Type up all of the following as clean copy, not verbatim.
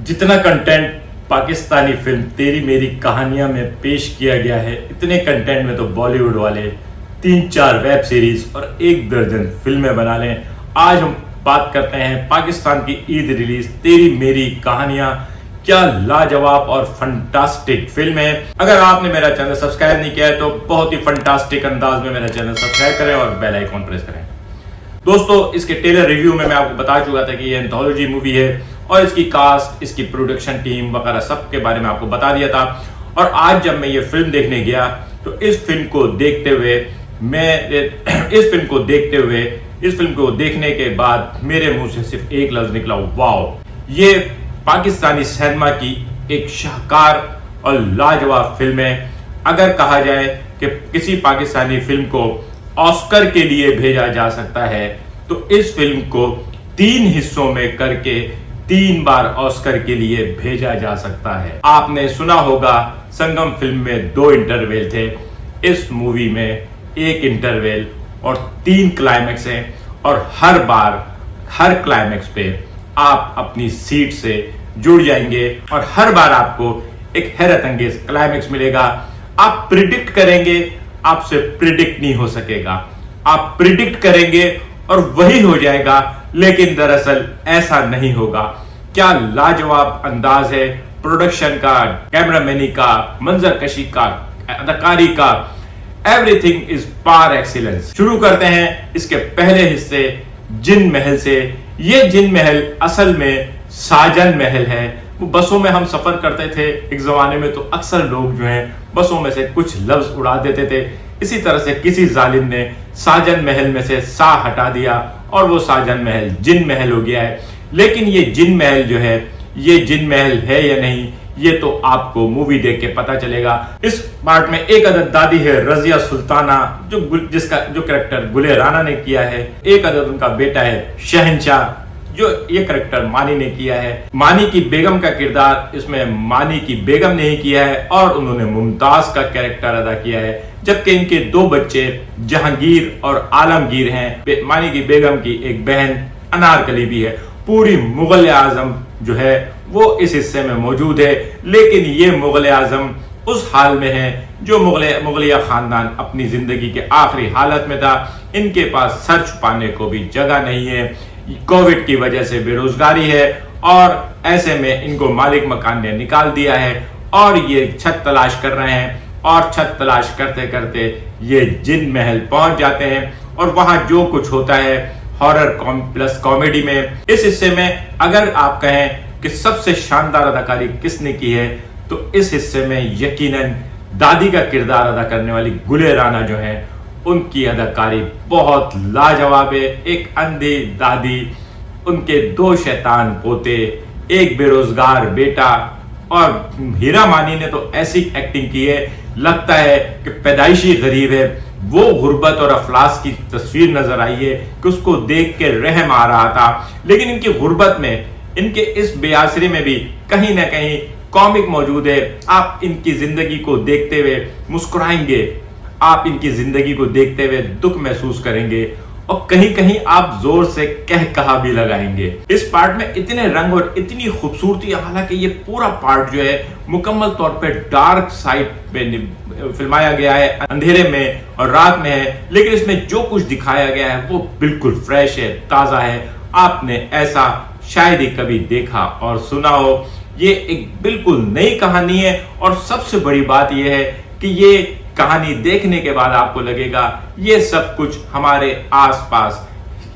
जितना content Pakistani film तेरी मेरी कहानियां में पेश किया गया है, इतने कंटेंट में तो बॉलीवुड वाले 3-4 वेब सीरीज और 1 दर्जन फिल्में बना लें। आज हम बात करते हैं पाकिस्तान की ईद रिलीज तेरी मेरी कहानियां। क्या लाजवाब और फंटास्टिक फिल्म है। अगर आपने मेरा चैनल सब्सक्राइब नहीं किया है तो बहुत ही फंटास्टिक अंदाज में मेरा चैनल सब्सक्राइब करें और बेल आइकॉन प्रेस करें। दोस्तों, इसके ट्रेलर रिव्यू में मैं आपको बता चुका था कि ये एंथोलॉजी मूवी है और इसकी कास्ट, इसकी प्रोडक्शन टीम वगैरह सब के बारे में आपको बता दिया था। और आज जब मैं ये फिल्म देखने गया तो इस फिल्म को देखने के बाद मेरे मुंह से सिर्फ एक लफ्ज निकला, वाओ। ये पाकिस्तानी सिनेमा की एक शाहकार और लाजवाब फिल्म है। अगर कहा जाए कि किसी पाकिस्तानी फिल्म को ऑस्कर के लिए भेजा जा सकता है तो इस फिल्म को 3 हिस्सों में करके 3 बार ऑस्कर के लिए भेजा जा सकता है। आपने सुना होगा संगम फिल्म में 2 इंटरवल थे, इस मूवी में 1 इंटरवल और 3 क्लाइमैक्स हैं और हर बार हर क्लाइमैक्स पे आप अपनी सीट से जुड़ जाएंगे और हर बार आपको एक हैरत अंगेज क्लाइमैक्स मिलेगा। आप प्रिडिक्ट करेंगे, आपसे प्रिडिक्ट नहीं हो सकेगा। आप प्रिडिक्ट करेंगे और वही हो जाएगा, लेकिन दरअसल ऐसा नहीं होगा। क्या लाजवाब अंदाज है प्रोडक्शन का, कैमरामैनी का, मंजरकशी का, अदाकारी का, एवरीथिंग इज पार एक्सीलेंस। शुरू करते हैं इसके पहले हिस्से जिन महल से। ये जिन महल असल में साजन महल है। वो बसों में हम सफर करते थे एक जमाने में तो अक्सर लोग जो हैं बसों में से कुछ लफ्ज उड़ा देते थे। इसी तरह से किसी जालिम ने साजन महल में से सा हटा दिया और वो साजन महल जिन महल हो गया है। लेकिन ये जिन महल जो है, ये जिन महल है या नहीं, ये तो आपको मूवी देख के पता चलेगा। इस पार्ट में एक अदद दादी है रजिया सुल्ताना, जिसका जो कैरेक्टर गुले राना ने किया है। एक अदद उनका बेटा है शहंशाह, जो ये कैरेक्टर मानी ने किया है। मानी की बेगम का किरदार इसमें मानी की बेगम ने ही किया है और उन्होंने मुमताज का कैरेक्टर अदा किया है। जबकि इनके 2 बच्चे जहांगीर और आलमगीर हैं। मानी की बेगम की एक बहन अनारकली भी है। पूरी मुगल आजम जो है वो इस हिस्से में मौजूद है। लेकिन ये मुगल आजम उस हाल में है जो मुगलिया खानदान अपनी जिंदगी के आखिरी हालत में था। इनके पास सर छुपाने को भी जगह नहीं है। कोविड की वजह से बेरोजगारी है और ऐसे में इनको मालिक मकान ने निकाल दिया है और ये छत तलाश कर रहे हैं। और छत तलाश करते करते ये जिन महल पहुंच जाते हैं और वहां जो कुछ होता है हॉरर प्लस कॉमेडी में। इस हिस्से में अगर आप कहें कि सबसे शानदार अदाकारी किसने की है तो इस हिस्से में यकीनन दादी का किरदार अदा करने वाली गुले राना जो है उनकी अदाकारी बहुत लाजवाब है। एक अंधी दादी, उनके 2 शैतान पोते, एक बेरोजगार बेटा और हीरा मानी ने तो ऐसी एक्टिंग की है लगता है कि पैदाइशी गरीब है। वो गुर्बत और अफलास की तस्वीर नजर आई है कि उसको देख के रहम आ रहा था। लेकिन इनकी गुर्बत में, इनके इस बेआसरी में भी कहीं ना कहीं कॉमिक मौजूद है। आप इनकी जिंदगी को देखते हुए मुस्कुराएंगे, आप इनकी जिंदगी को देखते हुए दुख महसूस करेंगे और कहीं कहीं आप जोर से कहा भी लगाएंगे। इस पार्ट में इतने रंग और इतनी खूबसूरती, हालांकि ये पूरा पार्ट जो है मुकम्मल तौर पे डार्क साइड पे फिल्माया गया है, अंधेरे में और रात में है। लेकिन इसमें जो कुछ दिखाया गया है वो बिल्कुल फ्रेश है, ताजा है। आपने ऐसा शायद ही कभी देखा और सुना हो। ये एक बिल्कुल नई कहानी है और सबसे बड़ी बात यह है कि ये कहानी देखने के बाद आपको लगेगा ये सब कुछ हमारे आसपास,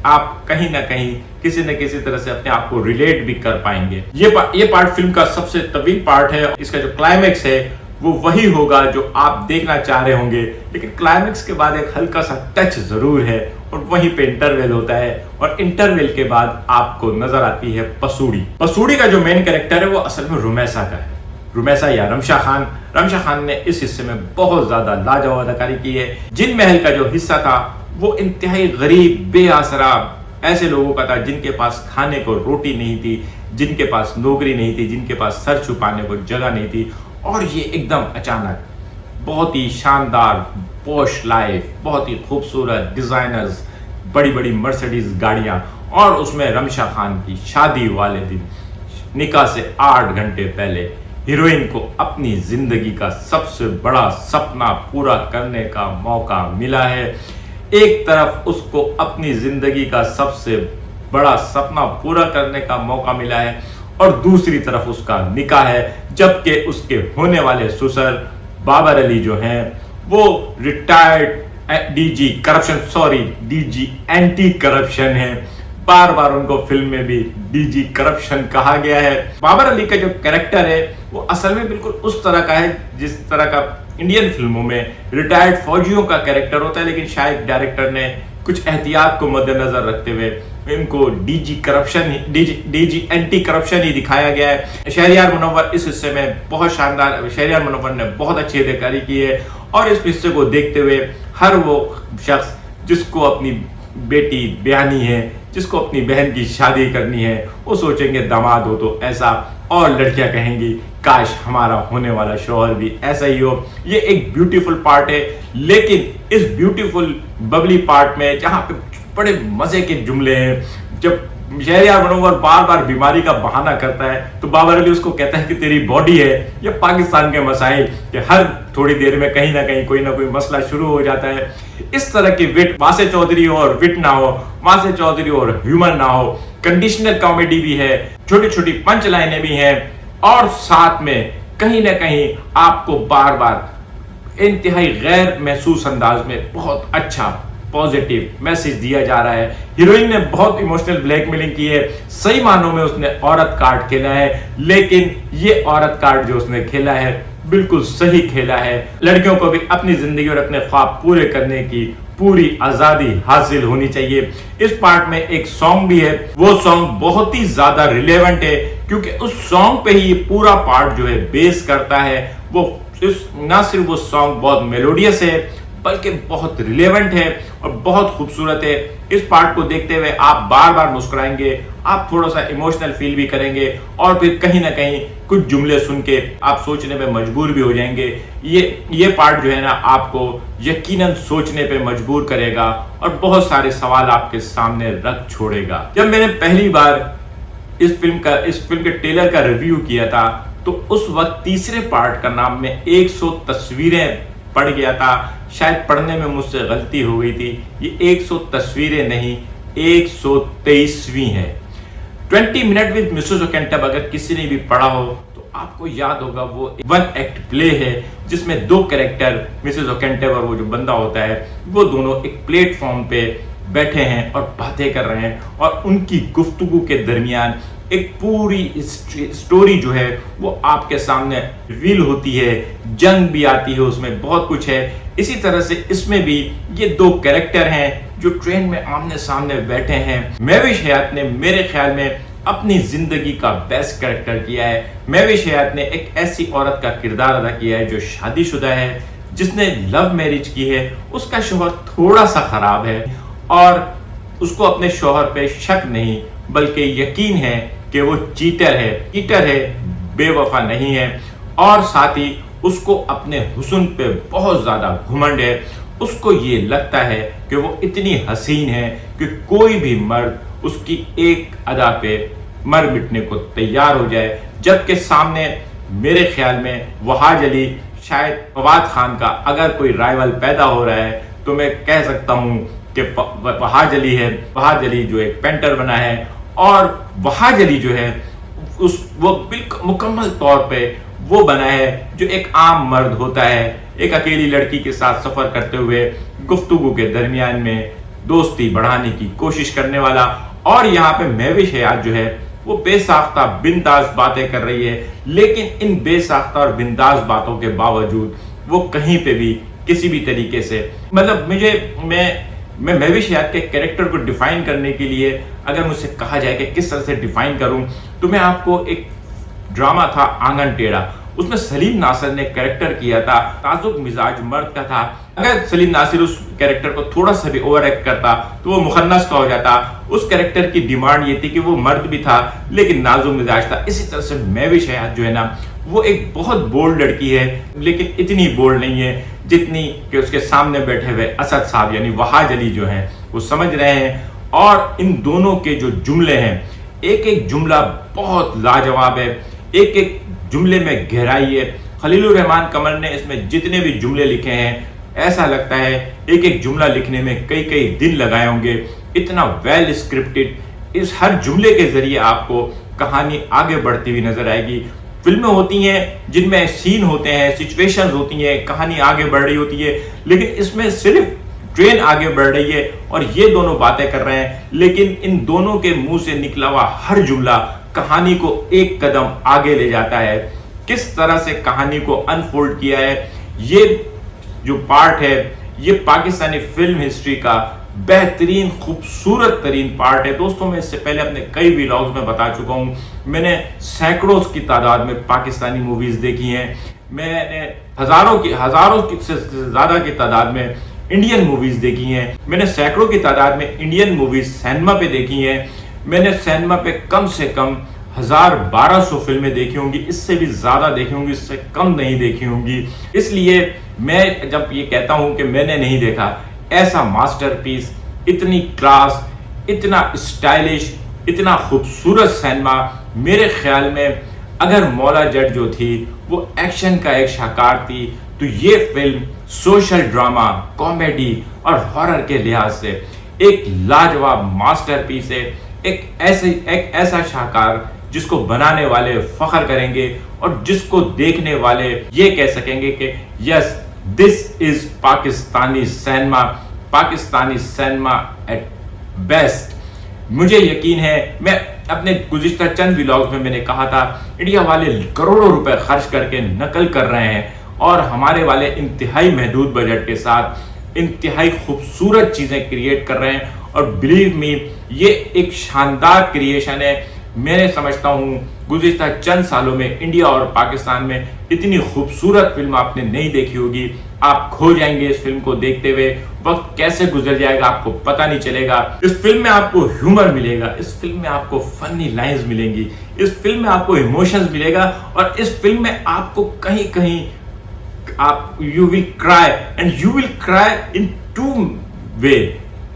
आप कहीं ना कहीं किसी न किसी तरह से अपने आप को रिलेट भी कर पाएंगे। ये पार्ट फिल्म का सबसे तवील पार्ट है। इसका जो क्लाइमैक्स है वो वही होगा जो आप देखना चाह रहे होंगे। लेकिन क्लाइमैक्स के बाद एक हल्का सा टच जरूर है और वहीं पे इंटरवल होता है और इंटरवल के बाद आपको नजर आती है पसूड़ी। पसूड़ी का जो मेन कैरेक्टर है वो असल में रुमैसा का है। रुमैसा या रमशा खान ने इस हिस्से में बहुत ज्यादा लाजवाब अदाकारी की है। जिन महल का जो हिस्सा था वो इंतहाई गरीब, बेआसरा ऐसे लोगों का था जिनके पास खाने को रोटी नहीं थी, जिनके पास नौकरी नहीं थी, जिनके पास सर छुपाने को जगह नहीं थी। और ये एकदम अचानक बहुत ही शानदार पॉश लाइफ, बहुत ही खूबसूरत डिजाइनर्स, बड़ी बड़ी मर्सिडीज गाड़ियां और उसमें रमशा खान की शादी वाले दिन निकाह से 8 घंटे पहले हीरोइन को अपनी जिंदगी का सबसे बड़ा सपना पूरा करने का मौका मिला है। एक तरफ उसको अपनी जिंदगी का सबसे बड़ा सपना पूरा करने का मौका मिला है और दूसरी तरफ उसका निकाह है, जबकि उसके होने वाले ससुर बाबर अली जो हैं वो रिटायर्ड डीजी एंटी करप्शन है। बार बार उनको फिल्म में भी डीजी करप्शन कहा गया है। बाबर अली का जो कैरेक्टर है वो असल में बिल्कुल उस तरह का है जिस तरह का इंडियन फिल्मों में रिटायर्ड फौजियों का कैरेक्टर होता है, लेकिन शायद डायरेक्टर ने कुछ एहतियात को मद्देनजर रखते हुए इनको डीजी एंटी करप्शन ही दिखाया गया है। शहरियार मुनव्वर इस हिस्से में बहुत शानदार, शहरियार मुनव्वर ने बहुत अच्छी अदाकारी की है और इस हिस्से को देखते हुए हर वो शख्स जिसको अपनी बेटी ब्यानी है, जिसको अपनी बहन की शादी करनी है, वो सोचेंगे दामाद हो तो ऐसा, और लड़कियां कहेंगी काश हमारा होने वाला शौहर भी ऐसा ही हो। ये एक ब्यूटीफुल पार्ट है, लेकिन इस ब्यूटीफुल बबली पार्ट में जहां पे बड़े मजे के जुमले हैं, जब शहरियार मुनव्वर बार बार बीमारी का बहाना करता है तो बाबर अली उसको कहता है कि तेरी बॉडी है। ये पाकिस्तान के मसाइल कि हर थोड़ी देर में कहीं ना कहीं कोई ना कोई मसला शुरू हो जाता है। इस तरह की विट वासे चौधरी हो और विट ना हो, वासे चौधरी और ह्यूमर ना हो, कंडीशनल कॉमेडी भी है, छोटी छोटी पंच लाइनें भी हैं और साथ में कहीं ना कहीं आपको बार बार इंतहाई गैर महसूस अंदाज में बहुत अच्छा पॉजिटिव मैसेज दिया जा रहा है। हीरोइन ने बहुत इमोशनल ब्लैकमेलिंग की है, सही मानों में उसने औरत कार्ड खेला है, लेकिन ये औरत कार्ड जो उसने खेला है बिल्कुल सही खेला है। लड़कियों को भी अपनी जिंदगी और अपने ख्वाब पूरे करने की पूरी आजादी हासिल होनी चाहिए। इस पार्ट में एक सॉन्ग भी है, वो सॉन्ग बहुत ही ज्यादा रिलेवेंट है क्योंकि उस सॉन्ग पे ही पूरा पार्ट जो है बेस करता है। वो ना सिर्फ वो सॉन्ग बहुत मेलोडियस है बल्कि बहुत रिलेवेंट है और बहुत खूबसूरत है। इस पार्ट को देखते हुए आप बार बार मुस्कुराएंगे, आप थोड़ा सा इमोशनल फील भी करेंगे और फिर कहीं ना कहीं कुछ जुमले सुन के आप सोचने पे मजबूर भी हो जाएंगे। ये पार्ट जो है ना आपको यकीनन सोचने पे मजबूर करेगा और बहुत सारे सवाल आपके सामने रख छोड़ेगा। जब मैंने पहली बार इस फिल्म के ट्रेलर का रिव्यू किया था तो उस वक्त तीसरे पार्ट का नाम में 100 तस्वीरें पढ़ गया था। शायद पढ़ने में मुझसे गलती हो गई थी। ये 100 तस्वीरें नहीं 123वीं है। 20 मिनट विद मिसेस ओकेंटब अगर किसी ने भी पढ़ा हो तो आपको याद होगा वो वन एक्ट प्ले है जिसमें दो कैरेक्टर मिसेस ओकेंटब और वो जो बंदा होता है वो दोनों एक प्लेटफॉर्म पे बैठे हैं और बातें कर रहे हैं और उनकी गुफ्तगू के दरमियान एक पूरी स्टोरी जो है वो आपके सामने रिवील होती है, जंग भी आती है, उसमें बहुत कुछ है। इसी तरह से इसमें भी ये दो कैरेक्टर हैं जो ट्रेन में आमने सामने बैठे हैं। महविश हयात ने मेरे ख्याल में अपनी जिंदगी का बेस्ट कैरेक्टर किया है। महविश हयात ने एक ऐसी औरत का किरदार अदा किया है जो शादीशुदा है, जिसने लव मैरिज की है, उसका शौहर थोड़ा सा खराब है और उसको अपने शौहर पे शक नहीं बल्कि यकीन है कि वो चीटर है, बेवफा नहीं है और साथ ही उसको अपने हुस्न पे बहुत ज्यादा घुमंड है। उसको ये लगता है कि वो इतनी हसीन है कि कोई भी मर्द उसकी एक अदा पे मर मिटने को तैयार हो जाए, जबकि सामने मेरे ख्याल में वहाज अली, शायद फवाद खान का अगर कोई राइवल पैदा हो रहा है तो मैं कह सकता हूँ कि वहाज अली है। वहाज अली जो एक पेंटर बना है और वहाज अली जो है वो बिल्कुल मुकम्मल तौर पे वो बना है जो एक आम मर्द होता है, एक अकेली लड़की के साथ सफर करते हुए गुफ्तगू के दरमियान में दोस्ती बढ़ाने की कोशिश करने वाला। और यहाँ पे महविश हयात जो है वो बेसाख्ता बिंदास बातें कर रही है, लेकिन इन बेसाख्ता और बिंदास बातों के बावजूद वो कहीं पे भी किसी भी तरीके से मतलब मैं महविश हयात के कैरेक्टर को डिफाइन करने के लिए अगर मुझसे कहा जाए कि किस तरह से डिफाइन करूं तो मैं आपको एक ड्रामा था आंगन टेढ़ा, उसमें सलीम नासिर ने कैरेक्टर किया था, नाजुक मिजाज मर्द का था। अगर सलीम नासिर उस कैरेक्टर को थोड़ा सा भी ओवर एक्ट करता तो वो मुखन्नस का हो जाता। उस कैरेक्टर की डिमांड ये थी कि वो मर्द भी था लेकिन नाजुक मिजाज था। इसी तरह से महविश हयात जो है ना वो एक बहुत बोल्ड लड़की है, लेकिन इतनी बोल्ड नहीं है जितनी कि उसके सामने बैठे हुए असद साहब यानी वहाज अली जो हैं वो समझ रहे हैं। और इन दोनों के जो जुमले हैं एक एक जुमला बहुत लाजवाब है, एक एक जुमले में गहराई है। खलीलुर रहमान कमर ने इसमें जितने भी जुमले लिखे हैं, ऐसा लगता है एक एक जुमला लिखने में कई कई दिन लगाए होंगे। इतना वेल स्क्रिप्टेड, इस हर जुमले के जरिए आपको कहानी आगे बढ़ती हुई नजर आएगी। फिल्में होती हैं जिनमें सीन होते हैं, सिचुएशंस होती हैं, कहानी आगे बढ़ रही होती है, लेकिन इसमें सिर्फ ट्रेन आगे बढ़ रही है और ये दोनों बातें कर रहे हैं, लेकिन इन दोनों के मुंह से निकला हुआ हर जुमला कहानी को एक कदम आगे ले जाता है। किस तरह से कहानी को अनफोल्ड किया है, ये जो पार्ट है, ये पाकिस्तानी फिल्म हिस्ट्री का बेहतरीन खूबसूरत तरीन पार्ट है। दोस्तों, मैं इससे पहले अपने कई व्लॉग्स में बता चुका हूं, मैंने सैकड़ों की तादाद में पाकिस्तानी मूवीज देखी हैं, मैंने हजारों से ज्यादा की तादाद में इंडियन मूवीज देखी हैं, मैंने सैकड़ों की तादाद में इंडियन मूवीज सिनेमा पे देखी हैं, मैंने सिनेमा पे कम से कम 1200 फिल्में देखी होंगी, इससे भी ज्यादा देखी होंगी, इससे कम नहीं देखी होंगी। इसलिए मैं जब ये कहता हूं कि मैंने नहीं देखा ऐसा मास्टरपीस, इतनी क्लास, इतना स्टाइलिश, इतना खूबसूरत सिनेमा, मेरे ख्याल में अगर मौला जट जो थी वो एक्शन का एक शाहकार थी, तो ये फिल्म सोशल ड्रामा, कॉमेडी और हॉरर के लिहाज से एक लाजवाब मास्टरपीस है। एक ऐसा शाहकार जिसको बनाने वाले फख्र करेंगे और जिसको देखने वाले ये कह सकेंगे कि yes, this is Pakistani cinema at best. मुझे यकीन है, मैं अपने गुज़िश्ता चंद व्लॉग्स में मैंने कहा था, इंडिया वाले करोड़ों रुपए खर्च करके नकल कर रहे हैं और हमारे वाले इंतहाई महदूद बजट के साथ इंतहाई खूबसूरत चीजें क्रिएट कर रहे हैं। और बिलीव मी, ये एक शानदार क्रिएशन है। मैं समझता हूँ गुज़िश्ता चंद सालों में इंडिया और पाकिस्तान में इतनी खूबसूरत फिल्म आपने नहीं देखी होगी। आप खो जाएंगे इस फिल्म को देखते हुए, वक्त कैसे गुजर जाएगा आपको पता नहीं चलेगा। इस फिल्म में आपको ह्यूमर मिलेगा, इस फिल्म में आपको फनी लाइंस मिलेंगी, इस फिल्म में आपको इमोशंस मिलेगा और इस फिल्म में आपको कहीं कहीं आप you will cry in two way.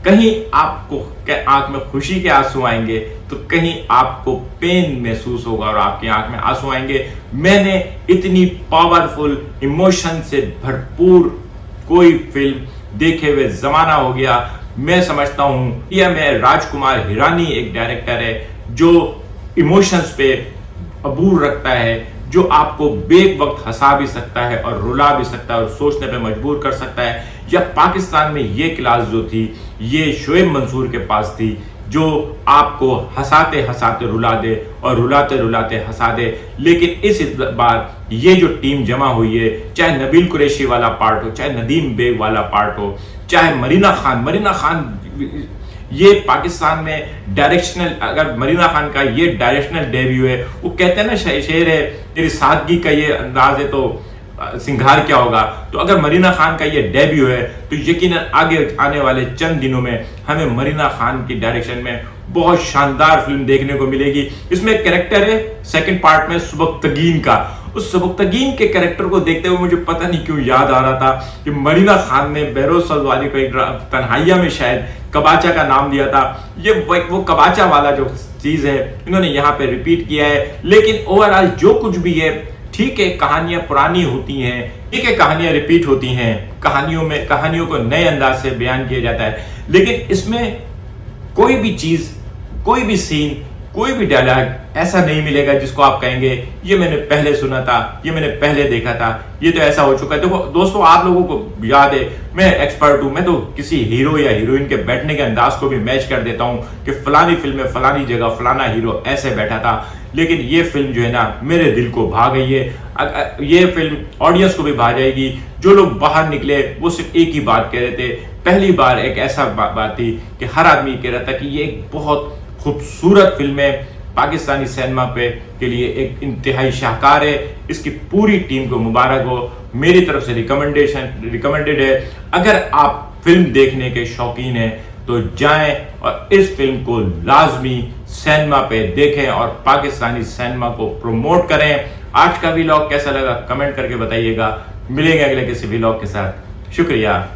कहीं आपको आंख में खुशी के आंसू आएंगे तो कहीं आपको पेन महसूस होगा और आपकी आंख में आंसू आएंगे। मैंने इतनी पावरफुल इमोशन से भरपूर कोई फिल्म देखे हुए जमाना हो गया। मैं समझता हूं यह में राजकुमार हिरानी एक डायरेक्टर है जो इमोशंस पे अबूर रखता है, जो आपको बेक वक्त हंसा भी सकता है और रुला भी सकता है और सोचने पे मजबूर कर सकता है। या पाकिस्तान में ये क्लास जो थी, ये शोएब मंसूर के पास थी, जो आपको हंसाते हंसाते रुला दे और रुलाते रुलाते हंसा दे। लेकिन इस बार ये जो टीम जमा हुई है, चाहे नबील कुरैशी वाला पार्ट हो, चाहे नदीम बेग वाला पार्ट हो, चाहे मरीना खान, ये पाकिस्तान में डायरेक्शनल, अगर मरीना खान का ये डायरेक्शनल डेब्यू है, वो कहते हैं ना शेर है तेरी सादगी का ये अंदाज है तो सिंगार क्या होगा। तो अगर मरीना खान का ये डेब्यू है तो यकीनन आगे आने वाले चंद दिनों में हमें मरीना खान की डायरेक्शन में बहुत शानदार फिल्म देखने को मिलेगी। इसमें एक कैरेक्टर है सेकंड पार्ट में सुबक्तगीन का। उस सुबक्तगीन के कैरेक्टर को देखते हुए मुझे पता नहीं क्यों याद आ रहा था कि मरीना खान ने बहरोज सलवारी को एक तन्हाइया में शायद कबाचा का नाम दिया था। ये वो कबाचा वाला जो चीज है इन्होंने यहाँ पे रिपीट किया है। लेकिन ओवरऑल जो कुछ भी है ठीक है, कहानियां पुरानी होती हैं, ठीक है, कहानियां रिपीट होती हैं, कहानियों को नए अंदाज से बयान किया जाता है, लेकिन इसमें कोई भी चीज, कोई भी सीन, कोई भी डायलॉग ऐसा नहीं मिलेगा जिसको आप कहेंगे ये मैंने पहले सुना था, ये मैंने पहले देखा था, ये तो ऐसा हो चुका है। देखो दोस्तों, आप लोगों को याद है, मैं एक्सपर्ट हूं, मैं तो किसी हीरो या हीरोइन के बैठने के अंदाज को भी मैच कर देता हूं कि फलानी फिल्म में फलानी जगह फलाना हीरो ऐसे बैठा था। लेकिन ये फिल्म जो है ना, मेरे दिल को भा गई है। ये फिल्म ऑडियंस को भी भा जाएगी। जो लोग बाहर निकले वो सिर्फ एक ही बात कह रहे थे, पहली बार एक ऐसा बात थी कि हर आदमी कह रहा था कि ये एक बहुत खूबसूरत फिल्म है, पाकिस्तानी सिनेमा पे के लिए एक इंतहाई शाहकार है। इसकी पूरी टीम को मुबारक हो, मेरी तरफ से रिकमेंडेड है। अगर आप फिल्म देखने के शौकीन हैं तो जाएं और इस फिल्म को लाजमी सिनेमा पे देखें और पाकिस्तानी सिनेमा को प्रमोट करें। आज का व्लॉग कैसा लगा कमेंट करके बताइएगा। मिलेंगे अगले किसी व्लॉग के साथ। शुक्रिया।